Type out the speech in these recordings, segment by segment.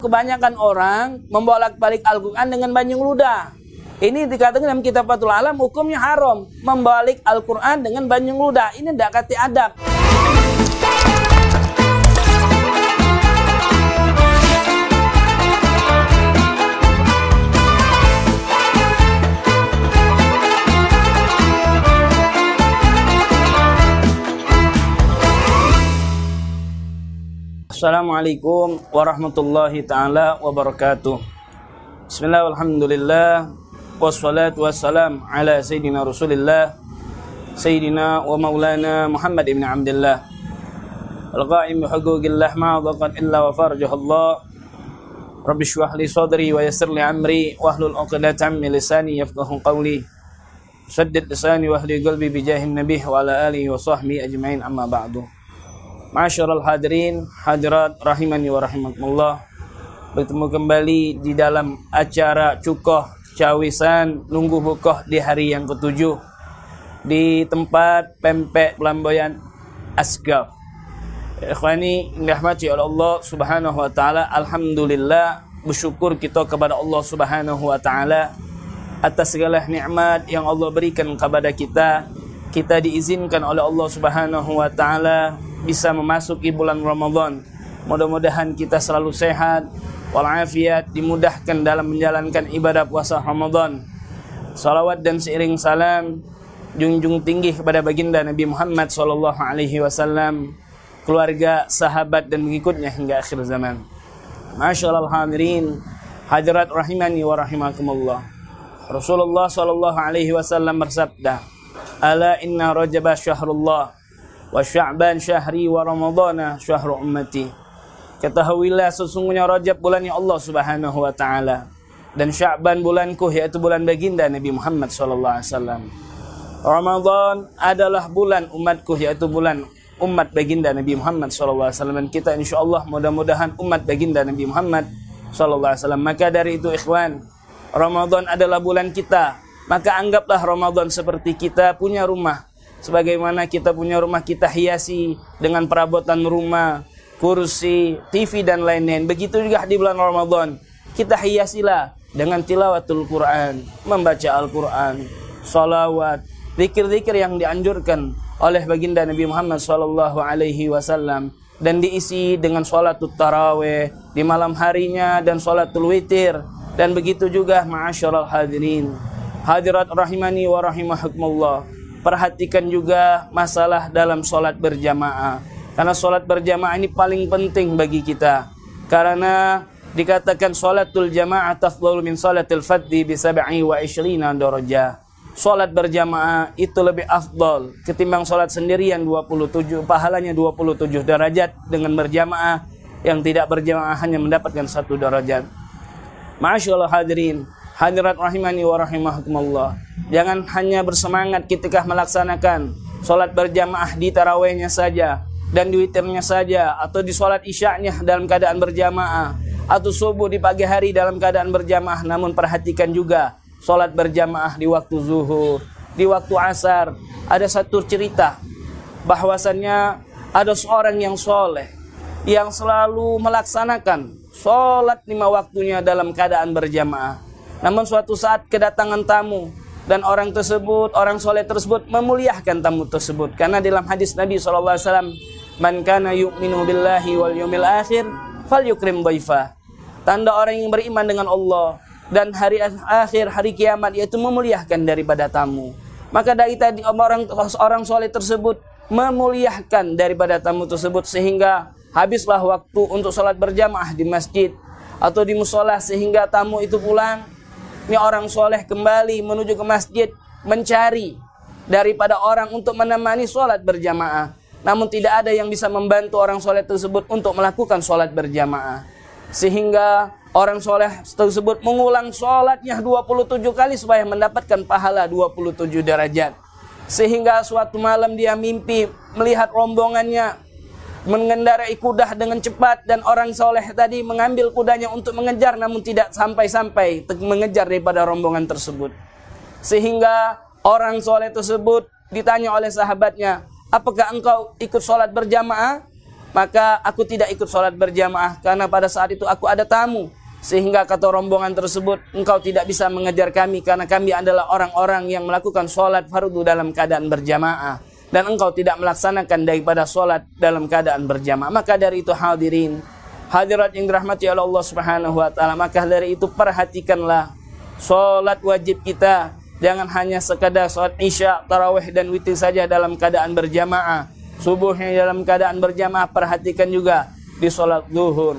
kebanyakan orang membolak-balik Al-Quran dengan banyu ludah. Ini dikatakan dalam kitab Fathul Alam, hukumnya haram membalik Al-Quran dengan banyu ludah. Ini tidak kati adab. Assalamualaikum warahmatullahi ta'ala wabarakatuh. Bismillah, alhamdulillah, wassalatu wassalam ala sayyidina rasulillah, sayyidina wa maulana Muhammad ibn Abdullah, al-qa'im bihuquqillah ma'adhaqat illa wa farjahullah. Rabbi shrah li sadri wa yassir li amri wahlul 'uqdatam min lisani yafqahu qawli. Saddid lisani wa ahli qalbi bijahin nabiy wa ala alihi wa sahbihi ajma'in, amma ba'du. Ma'asyiral hadirin, hadirat rahimani wa rahimakumullah. Bertemu kembali di dalam acara Cukoh Cawisan Nunggu Bukoh di hari yang ke-7 di tempat Pempek Pelamboyan Asgaf. Ikhwani dirahmati oleh Allah Subhanahu wa taala, alhamdulillah, bersyukur kita kepada Allah Subhanahu wa taala atas segala nikmat yang Allah berikan kepada kita. Kita diizinkan oleh Allah Subhanahu wa taala bisa memasuki bulan Ramadan. Mudah-mudahan kita selalu sehat walafiat, dimudahkan dalam menjalankan ibadah puasa Ramadan. Salawat dan seiring salam junjung tinggi kepada baginda Nabi Muhammad sallallahu alaihi wasallam, keluarga, sahabat dan pengikutnya hingga akhir zaman. Masyaallah hadirin, hadirat rahimani wa rahimakumullah. Rasulullah sallallahu alaihi wasallam bersabda, "Ala inna Rajab syahrullah wa Sya'ban syahri wa Ramadana syahru ummati." Ketahuilah sesungguhnya Rajab bulannya Allah Subhanahu wa taala dan Sya'ban bulanku, yaitu bulan baginda Nabi Muhammad sallallahu alaihi wasallam. Ramadan adalah bulan umatku, yaitu bulan umat baginda Nabi Muhammad sallallahu alaihi wasallam. Dan kita insyaallah mudah-mudahan umat baginda Nabi Muhammad sallallahu alaihi wasallam. Maka dari itu ikhwan, Ramadan adalah bulan kita. Maka anggaplah Ramadan seperti kita punya rumah. Sebagaimana kita punya rumah, kita hiasi dengan perabotan rumah, kursi, TV dan lain-lain. Begitu juga di bulan Ramadan, kita hiasilah dengan tilawatul Quran, membaca Al-Quran, salawat, zikir-zikir yang dianjurkan oleh baginda Nabi Muhammad sallallahu alaihi wasallam, dan diisi dengan sholatul tarawih di malam harinya dan sholatul witir. Dan begitu juga ma'asyiral hadirin, hadirat rahimani wa rahimakumullah, perhatikan juga masalah dalam sholat berjamaah. Karena sholat berjamaah ini paling penting bagi kita. Karena dikatakan sholatul jamaah tafdhalu min sholatil fadhi bi 27 darajah. Sholat berjamaah itu lebih afdal ketimbang sholat sendirian 27, pahalanya 27 derajat, dengan berjamaah yang tidak berjamaah hanya mendapatkan 1 derajat. Ma'asyiral hadirin, hadirat rahimani wa rahimakumullah, jangan hanya bersemangat ketika melaksanakan sholat berjamaah di tarawihnya saja dan di witirnya saja, atau di sholat isya'nya dalam keadaan berjamaah, atau subuh di pagi hari dalam keadaan berjamaah. Namun perhatikan juga sholat berjamaah di waktu zuhur, di waktu asar. Ada satu cerita bahwasannya ada seorang yang soleh yang selalu melaksanakan sholat 5 waktunya dalam keadaan berjamaah. Namun suatu saat kedatangan tamu, dan orang soleh tersebut memuliakan tamu tersebut. Karena dalam hadis Nabi SAW, "Man kana yu'minu billahi wal yawmil akhir falyukrim dhaifah." Tanda orang yang beriman dengan Allah dan hari akhir, hari kiamat, yaitu memuliakan daripada tamu. Maka dari tadi orang soleh tersebut memuliakan daripada tamu tersebut, sehingga habislah waktu untuk sholat berjamaah di masjid atau di musola, sehingga tamu itu pulang. Ini orang soleh kembali menuju ke masjid mencari daripada orang untuk menemani sholat berjamaah. Namun tidak ada yang bisa membantu orang soleh tersebut untuk melakukan sholat berjamaah. Sehingga orang soleh tersebut mengulang sholatnya 27 kali supaya mendapatkan pahala 27 derajat. Sehingga suatu malam dia mimpi melihat rombongannya mengendarai kuda dengan cepat, dan orang soleh tadi mengambil kudanya untuk mengejar, namun tidak sampai-sampai mengejar daripada rombongan tersebut. Sehingga orang soleh tersebut ditanya oleh sahabatnya, "Apakah engkau ikut sholat berjamaah?" maka aku tidak ikut sholat berjamaah karena pada saat itu aku ada tamu. Sehingga kata rombongan tersebut, engkau tidak bisa mengejar kami karena kami adalah orang-orang yang melakukan sholat fardu dalam keadaan berjamaah. Dan engkau tidak melaksanakan daripada sholat dalam keadaan berjamaah. Maka dari itu hadirin, hadirat yang dirahmati oleh Allah Subhanahu wa Ta'ala, maka dari itu perhatikanlah sholat wajib kita. Jangan hanya sekadar sholat isya, tarawih dan witir saja dalam keadaan berjamaah. Subuhnya dalam keadaan berjamaah, perhatikan juga di sholat zuhur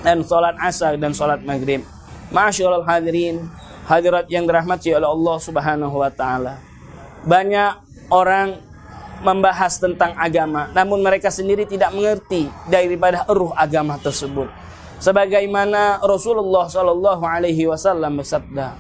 dan sholat asar dan sholat maghrib. Ma'asyiral hadirin, hadirat yang dirahmati oleh Allah Subhanahu wa Ta'ala, banyak orang membahas tentang agama, namun mereka sendiri tidak mengerti daripada ruh agama tersebut. Sebagaimana Rasulullah Sallallahu Alaihi Wasallam bersabda,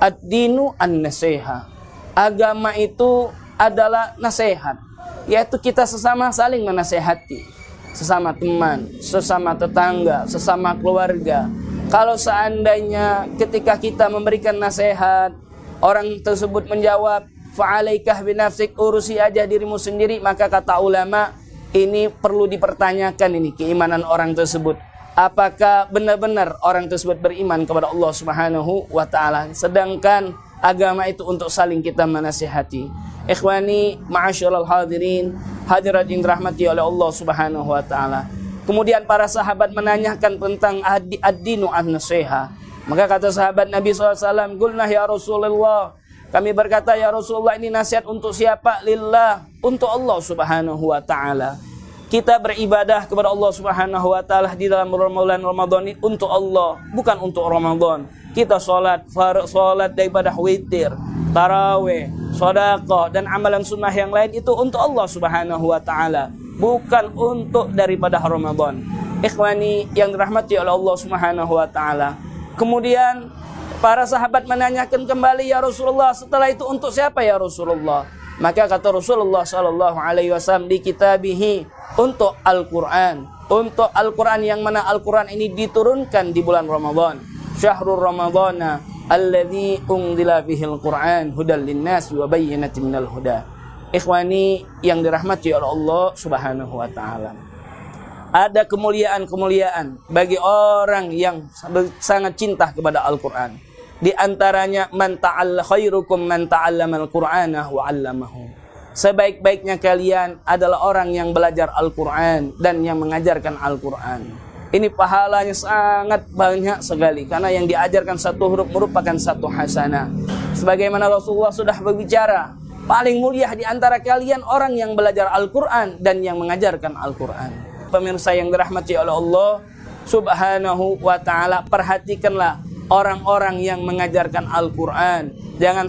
ad-dinu an-nasiha. Agama itu adalah nasihat, yaitu kita sesama saling menasehati, sesama teman, sesama tetangga, sesama keluarga. Kalau seandainya ketika kita memberikan nasihat, orang tersebut menjawab, fa'alaikah binafsik, urusi aja dirimu sendiri, maka kata ulama, ini perlu dipertanyakan ini keimanan orang tersebut. Apakah benar-benar orang tersebut beriman kepada Allah Subhanahu wa Ta'ala, sedangkan agama itu untuk saling kita menasihati. Ikhwani ma'asyiral hadirin, hadirat yang dirahmati oleh Allah Subhanahu wa Ta'ala. Kemudian para sahabat menanyakan tentang ad-dinu an-nasiha. Maka kata sahabat Nabi SAW, "Qulna ya Rasulullah." Kami berkata, "Ya Rasulullah, ini nasihat untuk siapa?" "Lillah." Untuk Allah Subhanahu wa Ta'ala. Kita beribadah kepada Allah Subhanahu wa Ta'ala di dalam bulan Ramadan ini untuk Allah, bukan untuk Ramadan. Kita sholat daripada witir, tarawih, sedekah dan amalan sunnah yang lain itu untuk Allah Subhanahu wa Ta'ala, bukan untuk daripada Ramadan. Ikhwani yang dirahmati oleh Allah Subhanahu wa Ta'ala. Kemudian para sahabat menanyakan kembali, "Ya Rasulullah, setelah itu untuk siapa ya Rasulullah?" Maka kata Rasulullah Sallallahu Alaihi Wasallam, di kitabihi, untuk Al-Quran. Untuk Al-Quran yang mana Al-Quran ini diturunkan di bulan Ramadan. Syahrul Ramadana alladzi unzila bihil Qur'an hudal linnas wa bayyinatin minal huda. Ikhwani yang dirahmati oleh Allah Subhanahu wa Ta'ala, ada kemuliaan-kemuliaan bagi orang yang sangat cinta kepada Al-Quran. Di antaranya khairukum man ta'allama al-Qur'ana wa 'allamahu. Sebaik-baiknya kalian adalah orang yang belajar Al-Quran dan yang mengajarkan Al-Quran. Ini pahalanya sangat banyak sekali, karena yang diajarkan satu huruf merupakan satu hasanah. Sebagaimana Rasulullah sudah berbicara, paling mulia di antara kalian orang yang belajar Al-Quran dan yang mengajarkan Al-Quran. Pemirsa yang dirahmati oleh Allah Subhanahu wa Ta'ala, perhatikanlah orang-orang yang mengajarkan Al-Quran. Jangan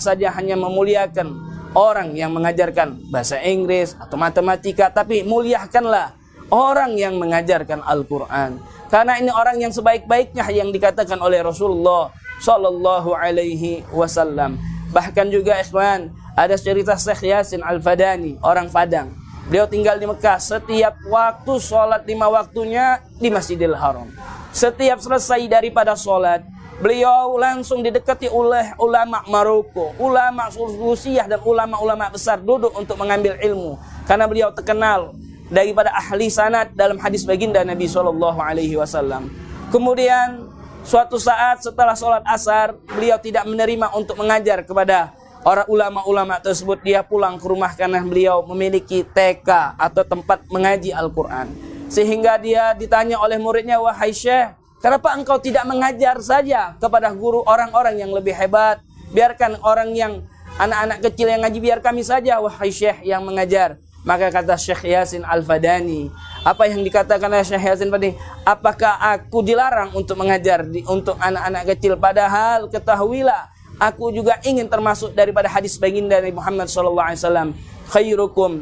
saja hanya memuliakan orang yang mengajarkan bahasa Inggris atau matematika, tapi muliakanlah orang yang mengajarkan Al-Quran. Karena ini orang yang sebaik-baiknya yang dikatakan oleh Rasulullah Sallallahu Alaihi Wasallam. Bahkan juga ikhwan, ada cerita Syekh Yasin Al-Fadani, orang Padang. Beliau tinggal di Mekah. Setiap waktu sholat 5 waktunya di Masjidil Haram. Setiap selesai daripada sholat, beliau langsung didekati oleh ulama Maroko, ulama Rusiah dan ulama-ulama besar duduk untuk mengambil ilmu. Karena beliau terkenal daripada ahli sanad dalam hadis baginda Nabi Sallallahu Alaihi Wasallam. Kemudian suatu saat setelah sholat asar, beliau tidak menerima untuk mengajar kepada orang ulama-ulama tersebut. Dia pulang ke rumah karena beliau memiliki TK atau tempat mengaji Al-Quran. Sehingga dia ditanya oleh muridnya, "Wahai Syekh, kenapa engkau tidak mengajar saja kepada guru orang-orang yang lebih hebat? Biarkan orang yang anak-anak kecil yang ngaji, biar kami saja, wahai Syekh, yang mengajar." Maka kata Syekh Yasin Al-Fadani, apa yang dikatakan oleh Syekh Yasin Al-Fadani, "Apakah aku dilarang untuk mengajar untuk anak-anak kecil? Padahal ketahuilah, aku juga ingin termasuk daripada hadis baginda Nabi Muhammad SAW, khairukum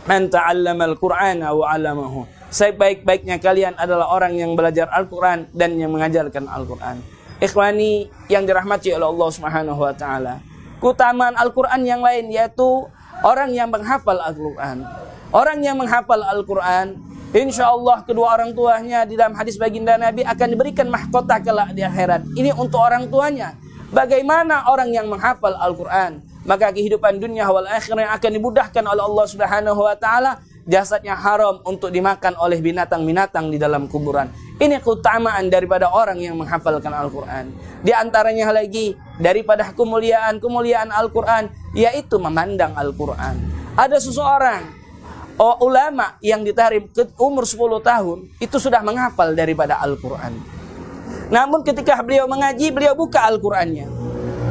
man ta'allama al-Qur'ana wa 'allamahu." Sebaik-baiknya kalian adalah orang yang belajar Al-Quran dan yang mengajarkan Al-Quran. Ikhwani yang dirahmati oleh Allah Subhanahu wa Ta'ala, keutamaan Al-Quran yang lain yaitu orang yang menghafal Al-Quran. Orang yang menghafal Al-Quran, insya Allah kedua orang tuanya di dalam hadis baginda Nabi akan diberikan mahkota kelak di akhirat. Ini untuk orang tuanya. Bagaimana orang yang menghafal Al-Quran? Maka kehidupan dunia wal akhirah akan dimudahkan oleh Allah Subhanahu wa Ta'ala jasadnya haram untuk dimakan oleh binatang-binatang di dalam kuburan. Ini keutamaan daripada orang yang menghafalkan Al-Quran. Di antaranya lagi daripada kemuliaan Al-Quran, yaitu memandang Al-Quran. Ada seseorang ulama yang ditarik ke umur 10 tahun itu sudah menghafal daripada Al-Quran. Namun ketika beliau mengaji, beliau buka Al-Qurannya,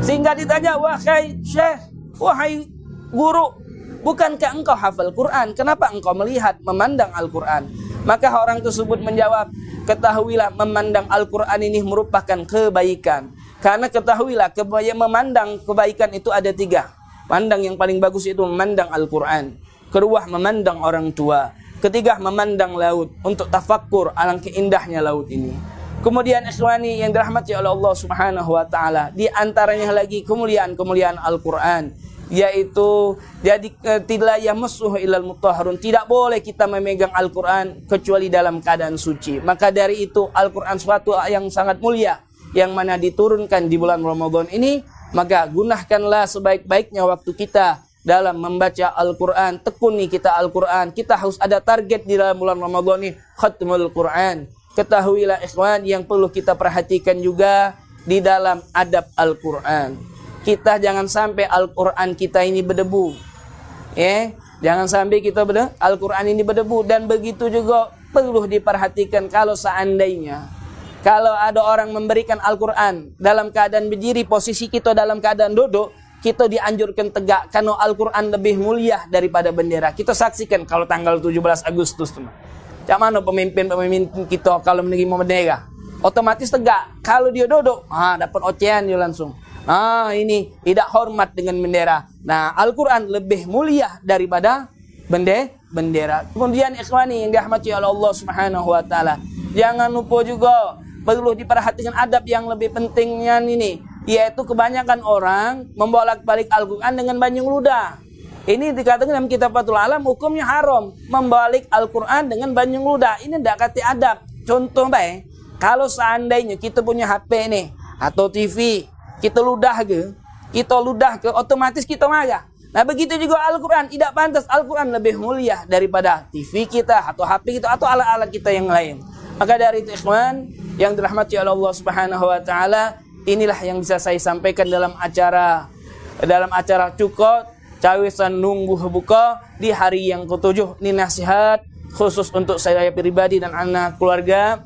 sehingga ditanya, wahai syekh, wahai guru, bukankah engkau hafal Quran? Kenapa engkau melihat, memandang Al-Quran? Maka orang tersebut menjawab, ketahuilah memandang Al-Quran ini merupakan kebaikan. Karena ketahuilah memandang kebaikan itu ada 3. Pandang yang paling bagus itu memandang Al-Quran. Kedua, memandang orang tua. Ketiga, memandang laut untuk tafakkur alangkah indahnya laut ini. Kemudian ikhwani yang dirahmati oleh Allah Subhanahu wa taala, di antaranya lagi kemuliaan Al-Qur'an, yaitu jadi tidak yamassuhu illal mutahharun, tidak boleh kita memegang Al-Qur'an kecuali dalam keadaan suci. Maka dari itu Al-Qur'an suatu yang sangat mulia yang mana diturunkan di bulan Ramadan ini, maka gunakanlah sebaik-baiknya waktu kita dalam membaca Al-Quran. Tekuni kita Al-Quran. Kita harus ada target di dalam bulan Ramadan ini, khatmul Quran. Ketahuilah ikhwan, yang perlu kita perhatikan juga di dalam adab Al-Quran. Kita jangan sampai Al-Quran kita ini berdebu. Jangan sampai kita Al-Quran ini berdebu. Dan begitu juga perlu diperhatikan kalau seandainya kalau ada orang memberikan Al-Quran dalam keadaan berdiri, posisi kita dalam keadaan duduk, kita dianjurkan tegak karena Al-Quran lebih mulia daripada bendera. Kita saksikan kalau tanggal 17 Agustus teman. Cak mana pemimpin kita kalau menerima bendera? Otomatis tegak. Kalau dia duduk, dapat ocehan dia langsung. Ini tidak hormat dengan bendera. Nah, Al-Quran lebih mulia daripada bendera. Kemudian ikhwani yang dirahmati oleh Allah Subhanahu wa taala, jangan lupa juga perlu diperhatikan adab yang lebih pentingnya ini, yaitu kebanyakan orang membolak-balik Al-Quran dengan banyu ludah. Ini dikatakan dalam Kitabatul Alam, hukumnya haram membalik Al-Quran dengan banyu ludah. Ini tidak kata adab. Contoh baik, kalau seandainya kita punya HP nih atau TV, kita ludah ke, otomatis kita marah. Nah begitu juga Al-Quran, tidak pantas. Al-Quran lebih mulia daripada TV kita atau HP kita atau alat-alat kita yang lain. Maka dari itu ikhwan yang dirahmati oleh Allah Subhanahu wa taala, inilah yang bisa saya sampaikan dalam acara Cukot Cawisan Nunggu Buka di hari yang ke-7. Ini nasihat khusus untuk saya pribadi dan anak keluarga,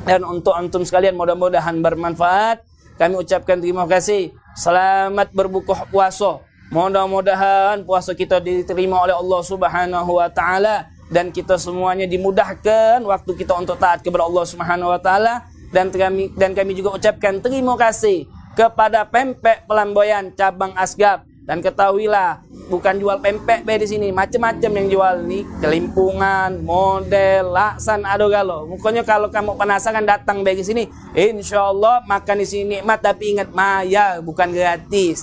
dan untuk antum sekalian mudah-mudahan bermanfaat. Kami ucapkan terima kasih. Selamat berbuka puasa. Mudah-mudahan puasa kita diterima oleh Allah Subhanahu wa taala dan kita semuanya dimudahkan waktu kita untuk taat kepada Allah Subhanahu wa taala. Dan kami juga ucapkan terima kasih kepada Pempek Pelamboyan cabang Asgab. Dan ketahuilah, bukan jual pempek di sini, macam-macam yang jual nih, kelimpungan, model, laksan, adogalo. Pokoknya kalau kamu penasaran datang di sini, insyaallah makan di sini nikmat, tapi ingat maya bukan gratis.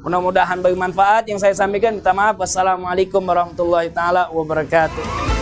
Mudah-mudahan bermanfaat yang saya sampaikan. Minta maaf. Wassalamualaikum warahmatullahi taala wabarakatuh.